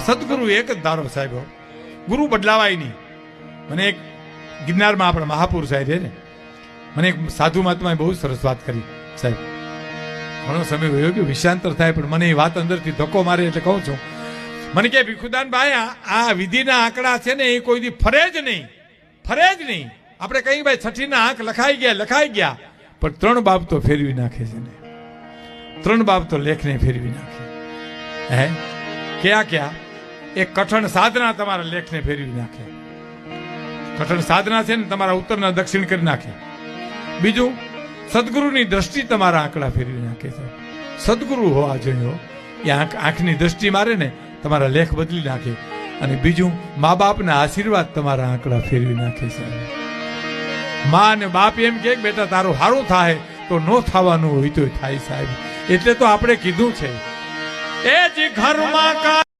સદગુરુ એક જ ધારો સાહેબ, ગુરુ બદલાવાય નહીં. મને એક ગિરનારમાં આપણા મહાપુર સાહેબ છે ને, મને એક સાધુ મહાત્માએ બહુ સરસ વાત કરી સાહેબ. ઘણો સમય વયો ગયો, વિષાંતર થાય, પણ મને એ વાત અંદરથી ધક્કો મારે એટલે કહું છું. મને કે ભીખુદાન ભાઈ, આ વિધિના આંકડા છે ને એ કોઈ દી ફરે જ નહીં, ફરે જ નહીં. આપણે કહીએ ભાઈ છઠ્ઠીના આંક લખાઈ ગયા, પણ 3 બાબતો ફેરવી નાખે છે ને, 3 બાબતો લેખને ફેરવી નાખે. હે ક્યાં? એક કઠણ સાધના તમારા લેખને ફેરવી નાખે. કઠણ સાધના છે ને તમારા ઉત્તરના દક્ષિણ કરી નાખે. બીજું, સદગુરુની દ્રષ્ટિ તમારા આંકડા ફેરવી નાખે છે. સદગુરુ હોવા જોઈએ, એ આંખની દ્રષ્ટિ મારે ને તમારા લેખ બદલી નાખે. અને બીજું, મા બાપના આશીર્વાદ તમારા આંકડા ફેરવી નાખે છે. મા અને બાપ એમ કે બેટા તારું સારું થાય તો ન થવાનું હોય તો થાય સાહેબ. એટલે તો આપણે કીધું છે, એ જ ઘરમાં